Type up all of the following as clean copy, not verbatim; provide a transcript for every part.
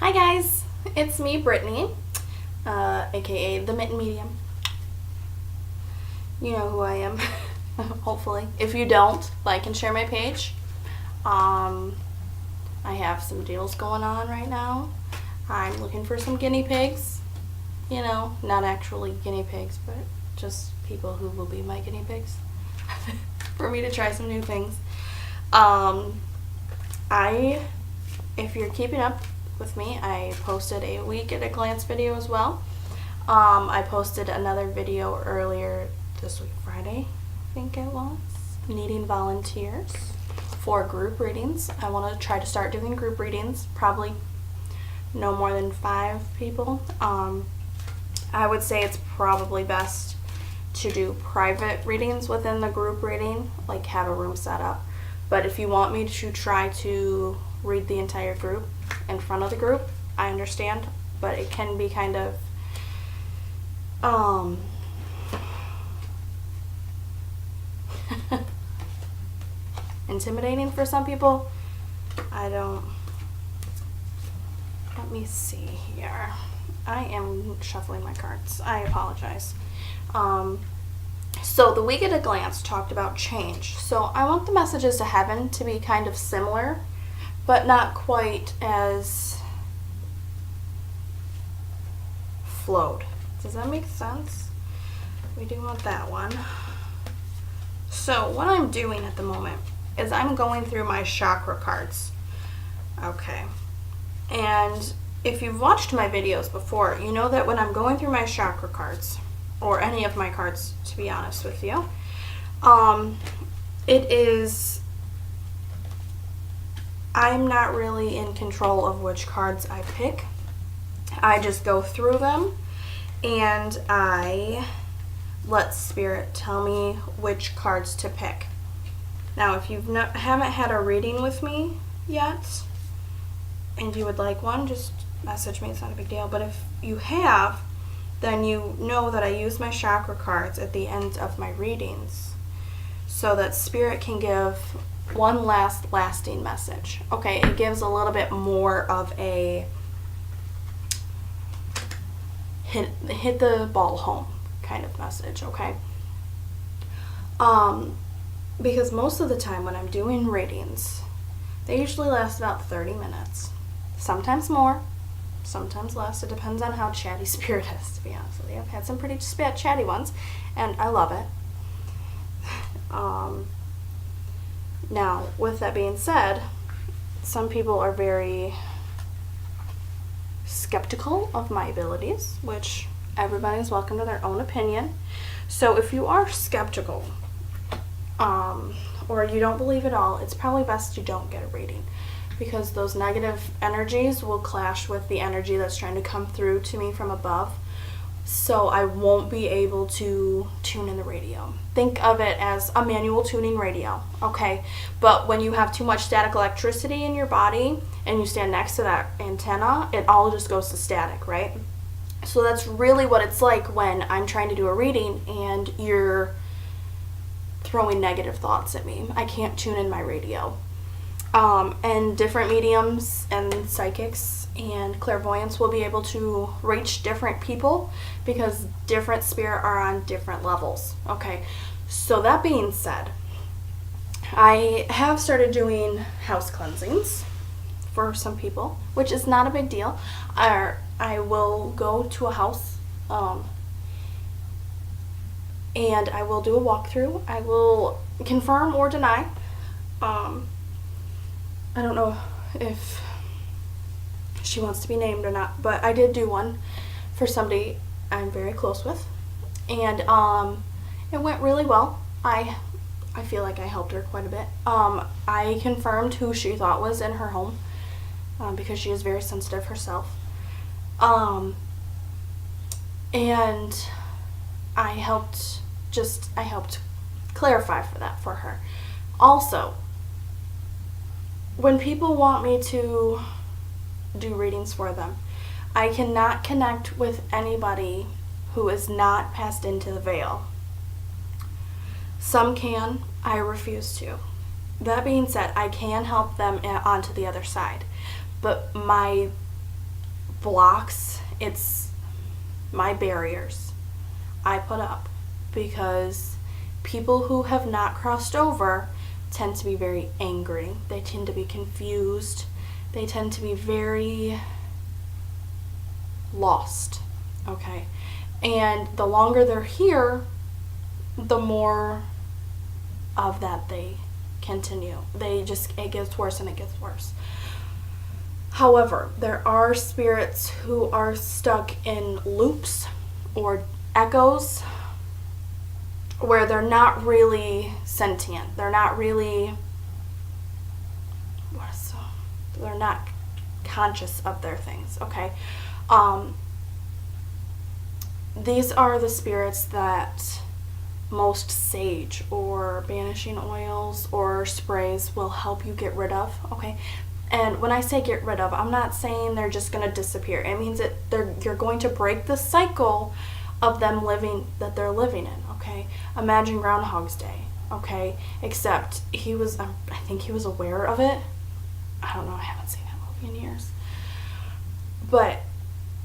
Hi guys, it's me, Brittany, aka the Mitten Medium. You know who I am, hopefully. If you don't, like and share my page. I have some deals going on right now. I'm looking for some guinea pigs. You know, not actually guinea pigs, but just people who will be my guinea pigs for me to try some new things. If you're keeping up with me, I posted a week at a glance video as well. I posted another video earlier this week, Friday, I think it was, needing volunteers for group readings. I want to try to start doing group readings, probably no more than 5 people. I would say it's probably best to do private readings within the group reading, like have a room set up. But if you want me to try to read the entire group in front of the group, I understand, but it can be kind of intimidating for some people. Let me see here. I am shuffling my cards. I apologize. So the week at a glance talked about change. So I want the messages to heaven to be kind of similar, but not quite as flowed. Does that make sense? We do want that one. So what I'm doing at the moment is I'm going through my chakra cards. Okay. And if you've watched my videos before, you know that when I'm going through my chakra cards, or any of my cards, to be honest with you, I'm not really in control of which cards I pick. I just go through them and I let Spirit tell me which cards to pick. Now, if you haven't had a reading with me yet and you would like one, just message me. It's not a big deal. But if you have, then you know that I use my chakra cards at the end of my readings so that Spirit can give one last lasting message. Okay, it gives a little bit more of a hit the ball home kind of message, okay? Because most of the time when I'm doing readings, they usually last about 30 minutes. Sometimes more, sometimes less. It depends on how chatty Spirit is, to be honest with you. I've had some pretty chatty ones, and I love it. Now, with that being said, some people are very skeptical of my abilities, which everybody's welcome to their own opinion. So if you are skeptical, or you don't believe at all, it's probably best you don't get a reading, because those negative energies will clash with the energy that's trying to come through to me from above. So I won't be able to tune in the radio. Think of it as a manual tuning radio, okay? But when you have too much static electricity in your body and you stand next to that antenna, it all just goes to static, right? So that's really what it's like when I'm trying to do a reading and you're throwing negative thoughts at me. I can't tune in my radio. And different mediums and psychics and clairvoyants will be able to reach different people because different spirit are on different levels. Okay, so that being said, I have started doing house cleansings for some people, which is not a big deal. I will go to a house and I will do a walkthrough. I will confirm or deny. I don't know if she wants to be named or not, but I did do one for somebody I'm very close with, and it went really well. I feel like I helped her quite a bit. I confirmed who she thought was in her home because she is very sensitive herself, and I helped clarify for her. Also, when people want me to do readings for them, I cannot connect with anybody who is not passed into the veil. Some can, I refuse to. That being said, I can help them onto the other side. But my blocks, it's my barriers I put up, because people who have not crossed over tend to be very angry. They tend to be confused. They tend to be very lost, okay? And the longer they're here, the more of that they continue. It gets worse and it gets worse. However, there are spirits who are stuck in loops or echoes where they're not really sentient. They're not really, they're not conscious of their things, okay? These are the spirits that most sage or banishing oils or sprays will help you get rid of, okay? And when I say get rid of, I'm not saying they're just going to disappear. It means that you're going to break the cycle of them that they're living in, okay? Imagine Groundhog's Day, okay? Except I think he was aware of it. I don't know, I haven't seen that movie in years. But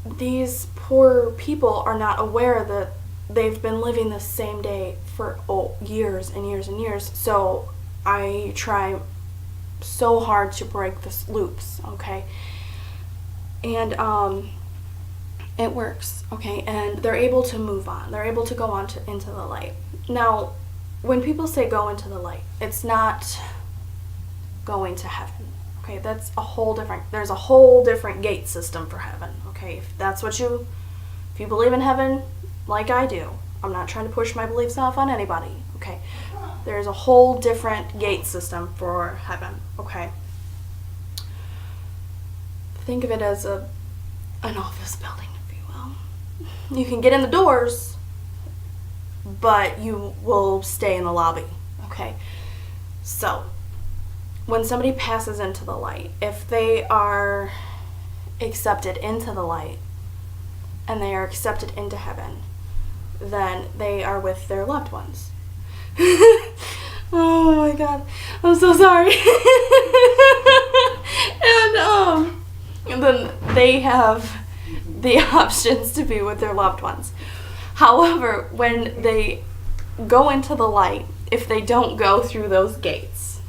these poor people are not aware that they've been living the same day for years and years and years. So I try so hard to break the loops, okay? And it works, okay? And they're able to move on. They're able to go on into the light. Now, when people say go into the light, it's not going to heaven, okay? There's a whole different gate system for heaven, okay? If you believe in heaven like I do, I'm not trying to push my beliefs off on anybody, okay? There's a whole different gate system for heaven, okay? Think of it as an office building, if you will. You can get in the doors, but you will stay in the lobby, okay? So, when somebody passes into the light, if they are accepted into the light and they are accepted into heaven, then they are with their loved ones. Oh my god, I'm so sorry. And then they have the options to be with their loved ones. However, when they go into the light, if they don't go through those gates,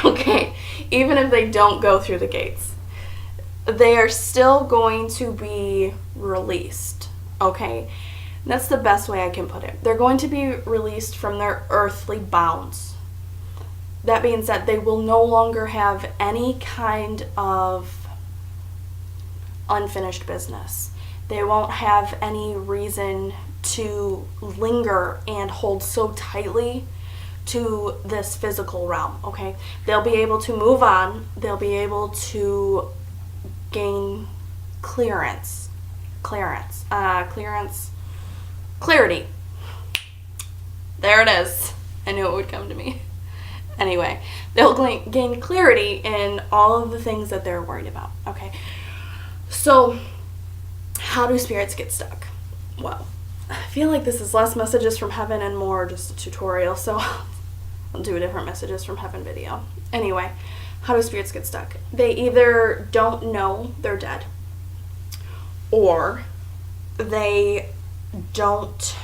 okay, even if they don't go through the gates, they are still going to be released, okay? That's the best way I can put it. They're going to be released from their earthly bounds. That being said, they will no longer have any kind of unfinished business. They won't have any reason to linger and hold so tightly to this physical realm, okay? They'll be able to move on. They'll be able to gain clarity. There it is. I knew it would come to me. Anyway, they'll gain clarity in all of the things that they're worried about, okay? So, how do spirits get stuck? Well, I feel like this is less messages from heaven and more just a tutorial, so I'll do a different messages from heaven video. Anyway, how do spirits get stuck? They either don't know they're dead, or they don't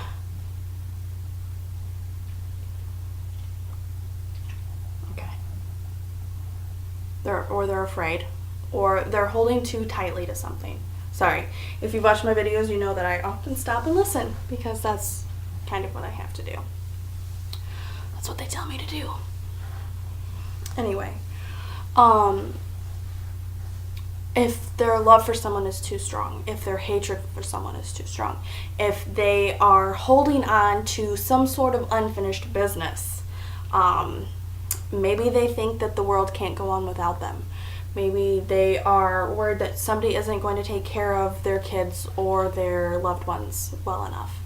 they're afraid, or they're holding too tightly to something. Sorry, if you've watched my videos, you know that I often stop and listen, because that's kind of what I have to do. That's what they tell me to do. Anyway, if their love for someone is too strong, if their hatred for someone is too strong, if they are holding on to some sort of unfinished business, maybe they think that the world can't go on without them. Maybe they are worried that somebody isn't going to take care of their kids or their loved ones well enough.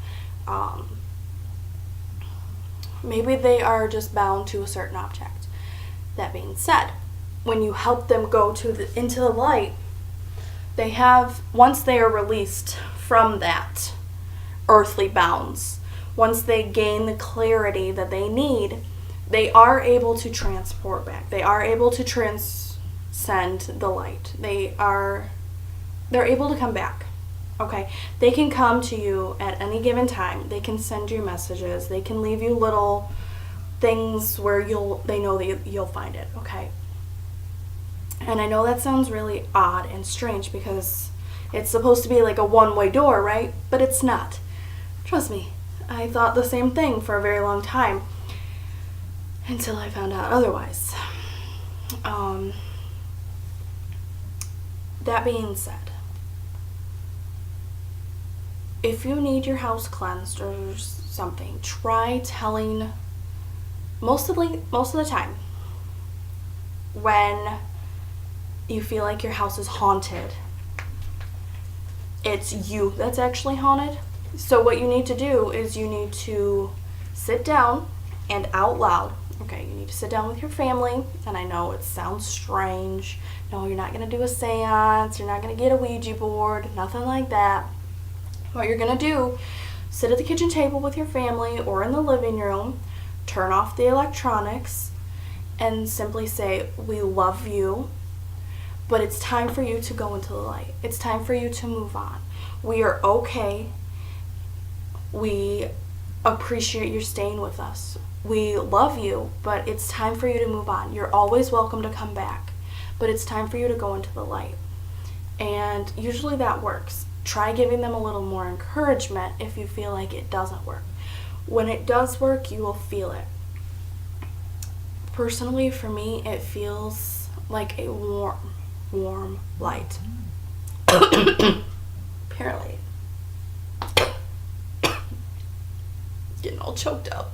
Maybe they are just bound to a certain object. That being said, when you help them go into the light, once they are released from that earthly bounds, once they gain the clarity that they need, they are able to transport back. They are able to transcend the light. They are they're able to come back. Okay, they can come to you at any given time. They can send you messages. They can leave you little things where they know that you'll find it. Okay, and I know that sounds really odd and strange because it's supposed to be like a one-way door, right? But it's not. Trust me, I thought the same thing for a very long time until I found out otherwise. That being said, if you need your house cleansed or something, try telling most of the time when you feel like your house is haunted, it's you that's actually haunted. So what you need to do is you need to sit down and out loud. Okay, you need to sit down with your family, and I know it sounds strange. No, you're not going to do a seance, you're not going to get a Ouija board, nothing like that. What you're going to do, sit at the kitchen table with your family or in the living room, turn off the electronics, and simply say, we love you, but it's time for you to go into the light. It's time for you to move on. We are okay. We appreciate your staying with us. We love you, but it's time for you to move on. You're always welcome to come back, but it's time for you to go into the light. And usually that works. Try giving them a little more encouragement if you feel like it doesn't work. When it does work, you will feel it. Personally, for me, it feels like a warm light. Apparently. Getting all choked up.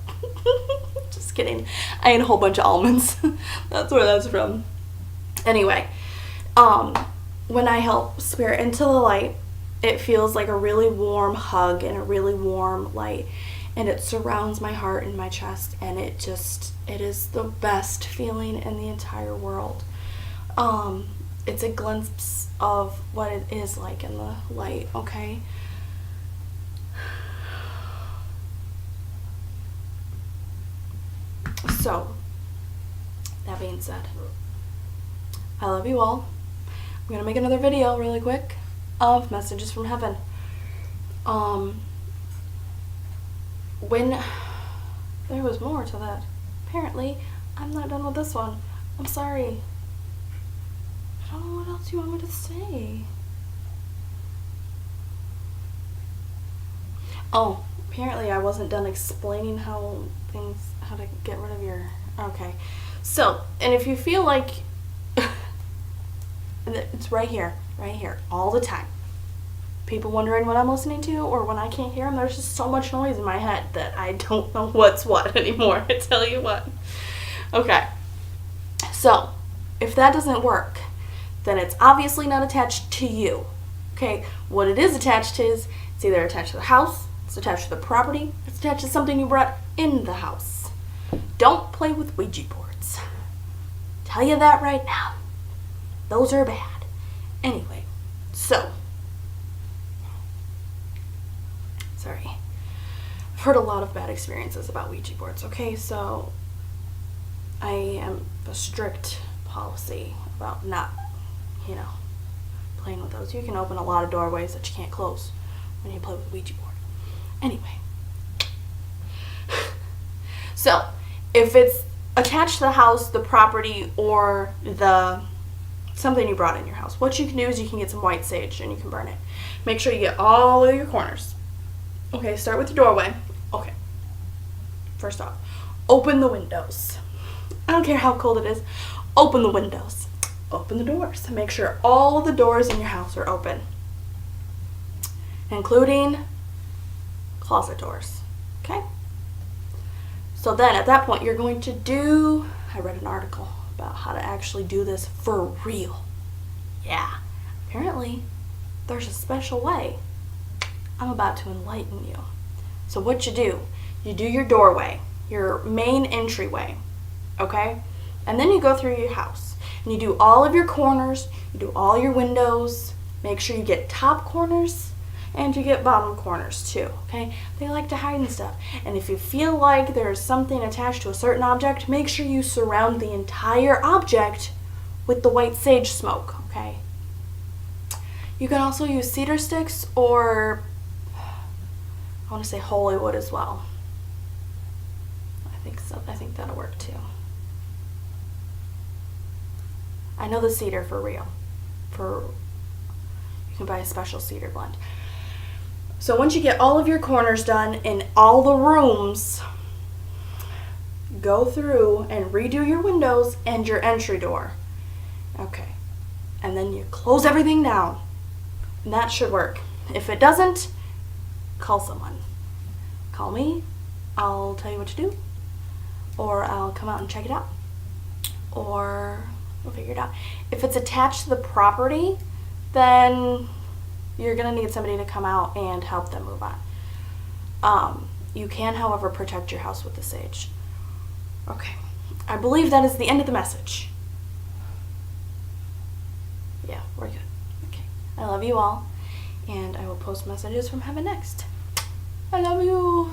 Just kidding. I ate a whole bunch of almonds. That's where that's from. Anyway, when I help spirit into the light, it feels like a really warm hug and a really warm light, and it surrounds my heart and my chest, and it is the best feeling in the entire world. It's a glimpse of what it is like in the light, okay? So, that being said, I love you all. I'm going to make another video really quick of messages from heaven. When there was more to that. Apparently, I'm not done with this one. I'm sorry. I don't know what else you want me to say. Oh, apparently I wasn't done explaining how to get rid of your... Okay. So, and if you feel like... it's right here, all the time. People wondering what I'm listening to, or when I can't hear them, there's just so much noise in my head that I don't know what's what anymore. I tell you what. Okay. So, if that doesn't work, then it's obviously not attached to you. Okay? What it is attached to is, it's either attached to the house, it's attached to the property, it's attached to something you brought in the house. Don't play with Ouija boards. Tell you that right now. Those are bad. Anyway, so... Sorry. I've heard a lot of bad experiences about Ouija boards, okay? So, I am a strict policy about not, playing with those. You can open a lot of doorways that you can't close when you play with a Ouija board. Anyway. So, if it's attached to the house, the property, or something you brought in your house, what you can do is you can get some white sage and you can burn it. Make sure you get all of your corners. Okay, start with your doorway. Okay. First off, open the windows. I don't care how cold it is. Open the windows. Open the doors. Make sure all of the doors in your house are open, including closet doors. Okay? So then at that point, you're going to I read an article about how to actually do this for real. Yeah. Apparently, there's a special way. I'm about to enlighten you. So what you do your doorway, your main entryway, okay? And then you go through your house, and you do all of your corners, you do all your windows, make sure you get top corners, and you get bottom corners too, okay? They like to hide and stuff. And if you feel like there's something attached to a certain object, make sure you surround the entire object with the white sage smoke, okay? You can also use cedar sticks, or I want to say holy wood as well. I think so. I think that'll work too. I know the cedar for real. You can buy a special cedar blend. So once you get all of your corners done in all the rooms, go through and redo your windows and your entry door. Okay. And then you close everything down. And that should work. If it doesn't, call someone. Call me. I'll tell you what to do. Or I'll come out and check it out. Or we'll figure it out. If it's attached to the property, then you're going to need somebody to come out and help them move on. You can, however, protect your house with the sage. Okay. I believe that is the end of the message. Yeah, we're good. Okay. I love you all, and I will post messages from heaven next. I love you.